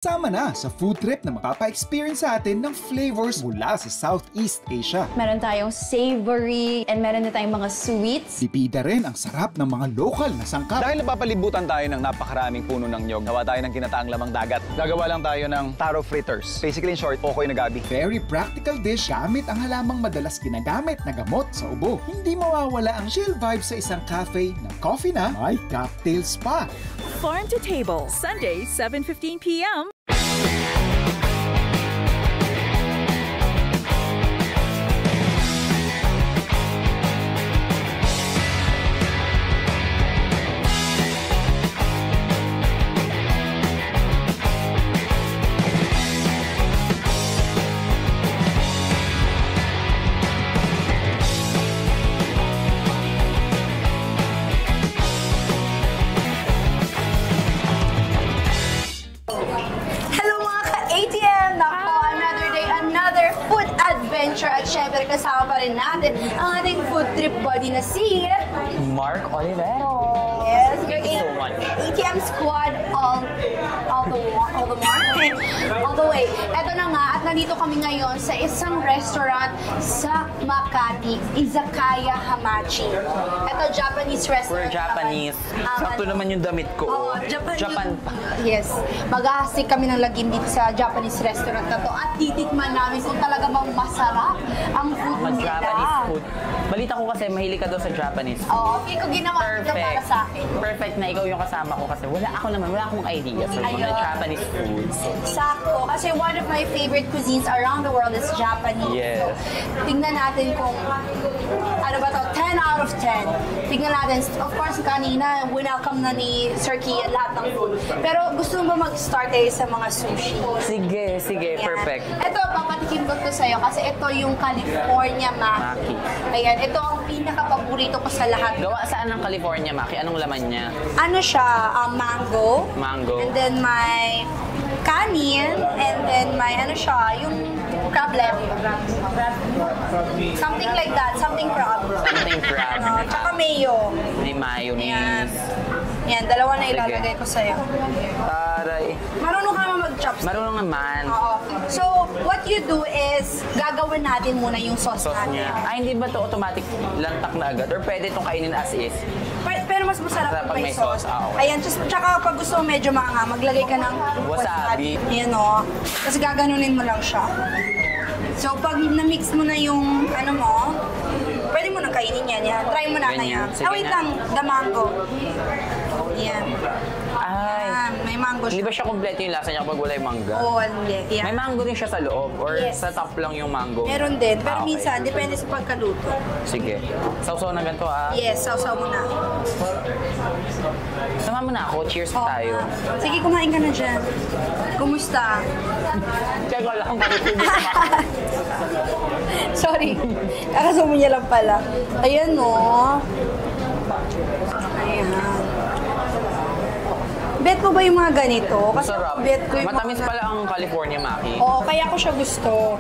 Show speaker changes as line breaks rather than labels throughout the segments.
Sama na sa food trip na mapapa-experience sa atin ng flavors mula sa Southeast Asia.
Meron tayong savory and meron din tayong mga sweets.
Bibida rin ang sarap ng mga local na sangkap.
Dahil napapalibutan tayo ng napakaraming puno ng niyog, gawa tayo ng kinataang lamang dagat. Gagawa lang tayo ng taro fritters. Basically in short, okoy na gabi.
Very practical dish gamit ang halamang madalas ginagamit na gamot sa ubo. Hindi mawawala ang chill vibe sa isang cafe na coffee na may cocktails pa.
Farm to Table, Sunday, 7:15 p.m.
At syempre kasama pa rin natin ang ating food trip buddy na si
Mark Olivero.
Yes, your
Thank you so much.
ATM squad all the way. Eto na nga at nandito kami ngayon sa isang restaurant sa Makati, Izakaya Hamachi. Eto Japanese restaurant.
We're Japanese. Sakto naman yung damit ko.
Oo,
Japan pa.
Yes. Maghahasik kami ng lagim dito sa Japanese restaurant na to at titikman namin kung talaga bang masarap ang food nila.
Japanese food. Balita ko kasi mahilig ka daw sa Japanese food.
Oo, feel ko ginawa ito para sa akin.
Perfect na ikaw yung kasama ko kasi wala akong idea sa mga Japanese foods.
Sakto. Kasi one of my favorite cuisines around the world is Japanese.
Yes.
So, tingnan natin kung ano ba to, 10 out of 10. Tingnan natin. Of course, kanina, winelcome na ni Sir Kian lahat ng food. Pero gusto mo ba mag-start tayo sa mga sushi?
Sige,
Ayan.
perfect.
Ito, papatikim ko to sa'yo kasi ito yung California Maki. Ayan, ito ang pinaka-paborito ko sa lahat.
Gawa saan ng California Maki? Anong laman niya?
Ano siya? Mango.
Mango.
And then may kanin. And then may ano siya, yung crab leg. Something like that. Something crab.
Something crab.
Tsaka mayo.
May mayonnaise.
Yan, dalawa na
Sige.
ilalagay ko sa'yo.
Taray.
Marunong ka naman mag-chopstick.
Marunong naman.
Oo. So, what you do is, gagawin natin muna yung sauce
Sauce
natin.
niya. Ay, hindi ba to automatic lantak na agad? Or pwede itong kainin as is?
Pero mas masarap
Masarap
pag may sauce.
Okay.
Ayan, tsaka pag gusto mo medyo maanghang, maglagay ka ng
Wasabi.
Ayan o. Tapos gaganunin mo lang siya. So, pag na-mix mo na yung ano mo, pwede mo nang kainin yan. Yan. Try mo na
Ganyan.
kaya.
Sige
Wait
na.
lang. The mango. Yan.
Ay.
Yan. May mango
Hindi
siya.
ba siya kompleto yung lasa niya kapag wala yung mangga?
Oo, hindi. Yan.
May mango din siya sa loob or
Yes.
sa top lang yung mango?
Meron din. Pero
Ah, okay.
minsan, depende sa pagkaluto.
Sige. Sausaw na ganito ah.
Yes, sausaw mo na.
Sama mo na ako. Cheers
Oo
tayo.
nga. Sige, kumain ka na dyan. Kumusta?
Teka lang, marutubos na.
Sorry. Kakasumo niya lang pala. Ayan no. Ayan. Bet mo ba yung mga ganito? Kasi
Masarap.
bet ko yung
Matamis
mga...
pala ang California Maki.
Oo, kaya ko siya gusto.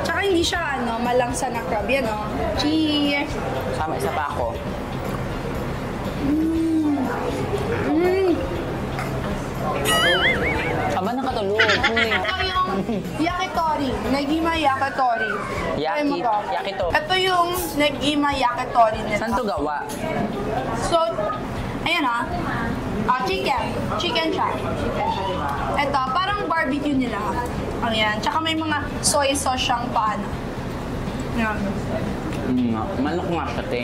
Tsaka hindi siya malangsa na crab. Yan o. Cheers!
Sama isa pa ako. Aba, nakatulog.
Ito yung yakitori. Negima yakitori. Try mo to.
Yakito.
Ito yung negima yakitori nila.
Saan to gawa?
So, ayan chicken. Chicken siya. Ito, parang barbecue nila. Ayan. Tsaka may mga soy sauce siyang paano. Ayan.
Manok nga siya, te.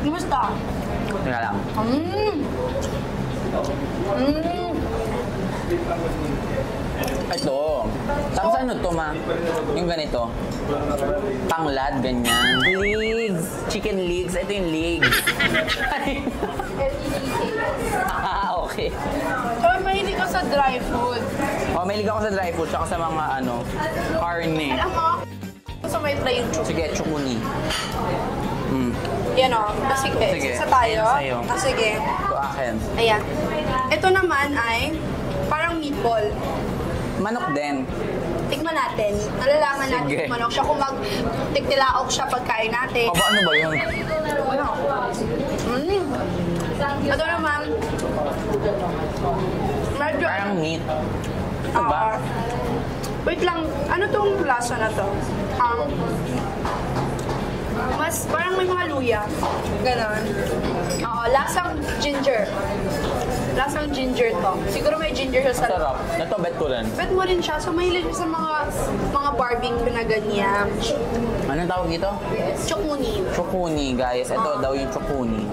Kumusta?
Teka lang. Ito. Tapos ano to, ma? Yung ganito. Panglad, ganyan. Legs. Chicken legs. Ito yung legs. Okay.
So, mahilig ka sa dry food.
Oh, mahilig ako sa dry food, tsaka sa mga karne.
Alam mo, gusto may try yung chup.
Sige, chukuni.
Yan o. Sige.
Sige.
Isa tayo.
Ayan sa'yo.
Sige.
Ito akin.
Ayan. Ito naman ay parang meatball.
Manok din.
Tikman natin. Malalaman natin
Sige.
kung manok siya. Kung mag-tiktilaok siya pagkain natin.
Aba, ano ba yun?
Ano? Ito naman. Medyo
Parang meat. Ito ba?
Wait lang, ano tong lasa na to? Mas parang may mga luya. Ganon. Oo, lasang ginger. Lasang ginger to. Siguro may ginger siya sa
Sarap. Ito, bet ko rin.
Bet mo rin siya. So, mahilig siya sa mga barbecue na ganyan.
Anong tawag dito?
Chukuni.
Chukuni, guys. Ito daw yung chukuni.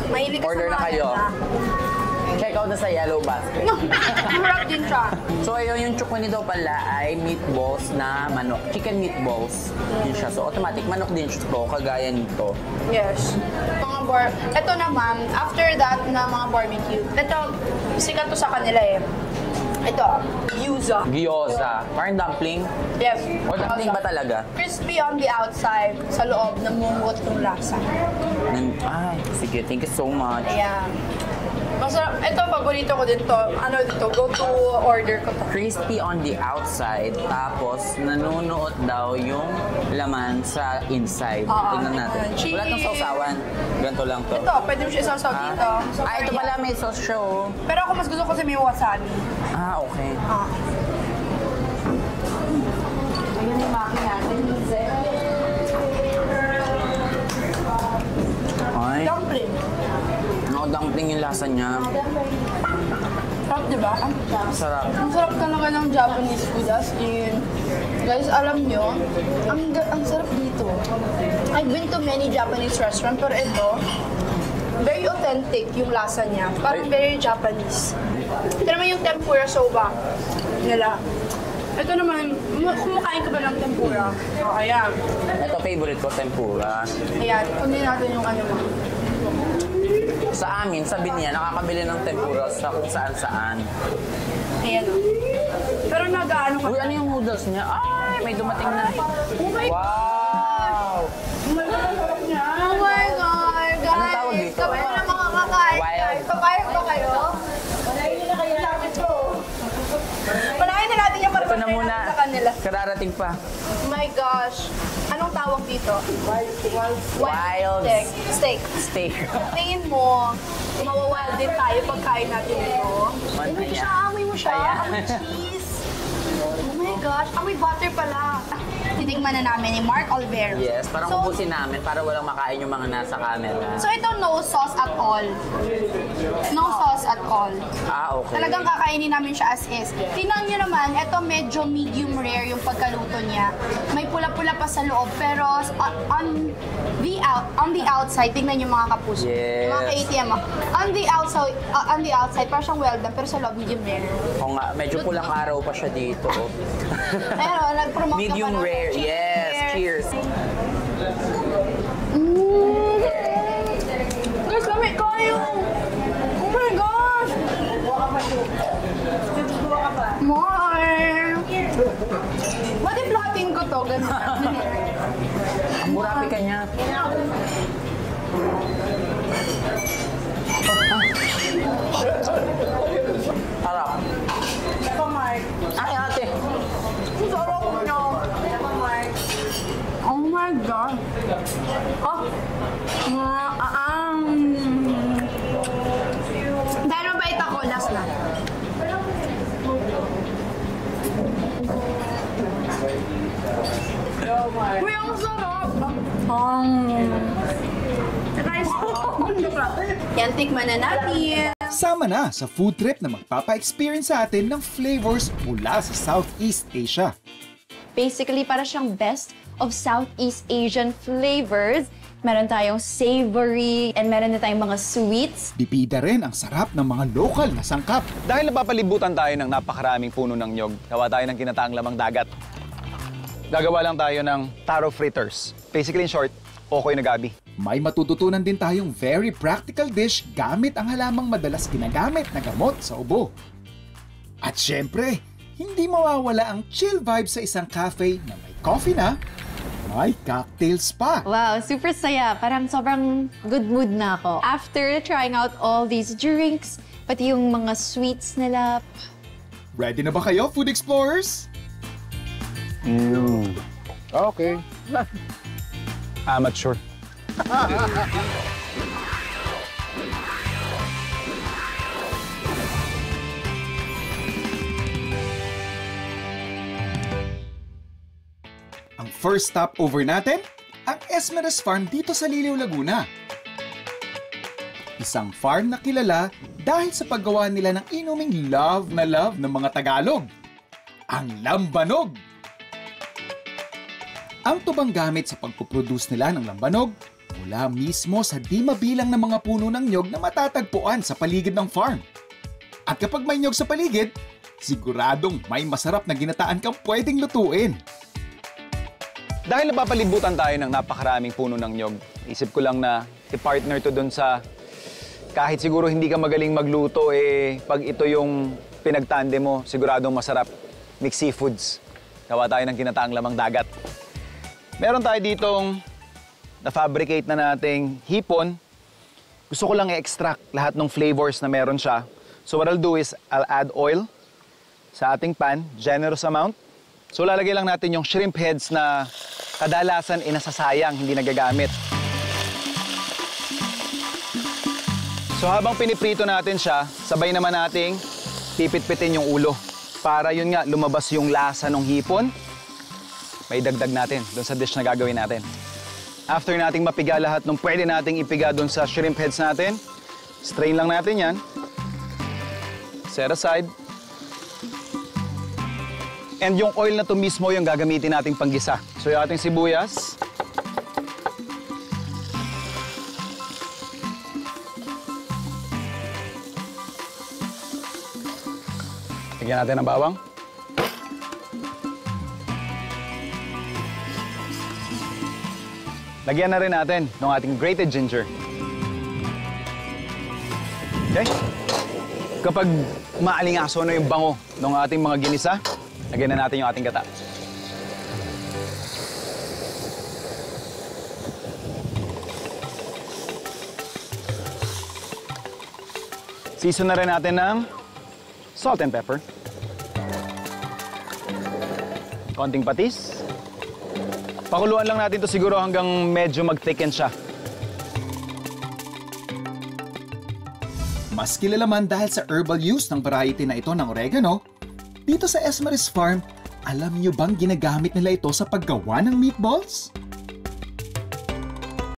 Mahilig ka
Order
sa
na
mga
kayo.
ganda.
Check out na sa Yellow Basket.
Masarap din siya.
So, ayun, yung chukuni daw pala ay meatballs na manok. Chicken meatballs. Yun siya. So, automatic manok din siya to, kagaya nito.
Yes. Ito naman, after that na mga barbecue, ito, sikat to sa kanila eh. Ito, gyoza.
Gyoza. Parang dumpling.
Yes.
O dumpling ba talaga?
Crispy on the outside, sa loob, namungot yung lasa.
Ay, sige. Thank you so much.
Ayan. Masarap. Ito, paborito ko din to. Ano dito, go-to order ko to.
Crispy on the outside, tapos nanunuot daw yung laman sa inside.
Oo.
Tingnan natin.
Cheese.
Wala tong sausawan. Ganito lang to.
Ito, pwede mo siya isasaw dito. So,
Ah, ito pala may sauce siya, oh.
Pero ako mas gusto ko kasi may wasabi.
Ah, okay.
Ayun yung maki natin.
Ay,
Dumpling.
dumpling yung lasa niya.
Sarap, di ba?
Sarap.
Ang sarap talaga ng Japanese food as in. Guys, alam nyo, ang sarap dito. I've been to many Japanese restaurants, pero ito, very authentic yung lasa niya. Parang very Japanese. Ito naman yung tempura soba nila. Ito naman, kumakain ka ba ng tempura? O, ayan.
Ito favorite ko, tempura.
Ayan, kunin natin yung ano mo.
Sa amin, sabi niya, nakakabili ng tempura sa kung saan-saan.
Ayan o. Pero nag-ano ka?
Uy, ano yung noodles niya? Ay, may dumating na.
Oh my
Wow!
Oh my God, guys!
Anong tawag dito?
Kami na mga kakain.
Wild.
Papayag ba kayo? Panayin na kayo namin to. Panayin na natin yung
Ito na muna.
sa kanila.
Kararating pa.
Oh my gosh. Anong tawag dito?
Wild
steak.
steak.
Tingin mo, mawawild din tayo pagkain natin ito.
Ano
Amoy
niya?
siya, amoy mo siya.
Ayan.
Amoy cheese. Oh my gosh, amoy butter pala. Titikman na namin ni Mark Olvera.
Yes, parang
So,
ubusin namin para walang makain yung mga nasa camera.
So ito no sauce at all. No sauce at all.
Ah, okay.
Talagang kakainin namin siya as is. Tingnan niyo naman, ito medyo medium rare yung pagkaluto niya. May pula-pula pa sa loob, pero on the outside, tingnan niyo mga kapuso.
Yes.
Mga ka-ATM ah. On the outside, parang siyang well done, pero sa loob medium rare.
Oo nga, medyo pulang araw pa siya dito.
Pero nag-promote
Medium
naman ng
rare,
cheese.
yes. Cheers.
Guys, kami kayo! Oh my gosh! More! What if lahatin ko to? Ganun.
Ang burapi ka niya. Harap.
Ito, Mark.
Ay, ate.
Ang sarap nyo. Ito, Mark. Oh my God. Oh. Dahil mabait ako, last na. Uy, ang sarap! Yan, tikman na natin.
Sama na sa food trip na magpapa-experience sa atin ng flavors mula sa Southeast Asia.
Basically, para siyang best of Southeast Asian flavors. Meron tayong savory and meron na tayong mga sweets.
Bibida rin ang sarap ng mga lokal na sangkap.
Dahil napapalibutan tayo ng napakaraming puno ng nyog, gawa tayo ng kinataang lamang dagat. Gagawa lang tayo ng taro fritters. Basically, in short, okoy na gabi.
May matututunan din tayong very practical dish gamit ang halamang madalas ginagamit na gamot sa ubo. At syempre, hindi mawawala ang chill vibe sa isang cafe na may coffee na, may cocktails pa.
Wow, super saya. Parang sobrang good mood na ako. After trying out all these drinks, pati yung mga sweets nila.
Ready na ba kayo, food explorers?
Okay. Amateur.
first stopover natin, ang Esmeralda Farm dito sa Liliw, Laguna. Isang farm na kilala dahil sa paggawa nila ng inuming love na love ng mga Tagalog, ang lambanog. Ang tubang gamit sa pagpuproduce nila ng lambanog mula mismo sa di mabilang na mga puno ng nyog na matatagpuan sa paligid ng farm. At kapag may nyog sa paligid, siguradong may masarap na ginataan kang pwedeng lutuin.
Dahil napapalibutan tayo ng napakaraming puno ng nyog, isip ko lang na i-partner to dun sa kahit siguro hindi ka magaling magluto, pag ito yung pinagtande mo, siguradong masarap. Mixed seafoods. Gawa tayo ng ginataang lamang dagat. Meron tayo ditong na-fabricate na nating hipon. Gusto ko lang i-extract lahat ng flavors na meron siya. So what I'll do is I'll add oil sa ating pan, generous amount. So lalagay lang natin yung shrimp heads na kadalasan nasasayang, hindi nagagamit. So habang piniprito natin siya, sabay naman nating pipit-pitin yung ulo. Para yun nga, lumabas yung lasa ng hipon. May dagdag natin dun sa dish na gagawin natin. After nating mapiga lahat ng pwede nating ipiga dun sa shrimp heads natin, strain lang natin yan. Set aside. And yung oil na to mismo yung gagamitin nating panggisa. So yung ating sibuyas. Lagyan natin ng bawang. Lagyan na rin natin ng ating grated ginger. Okay? Kapag maalingaso na yung bango ng ating mga ginisa, lagyan na natin yung ating gata. Season na rin natin ng salt and pepper. Konting patis. Pakuluan lang natin to siguro hanggang medyo mag-thicken siya.
Mas kilala man dahil sa herbal use ng variety na ito ng oregano, dito sa Esmeralda Farm, alam niyo bang ginagamit nila ito sa paggawa ng meatballs?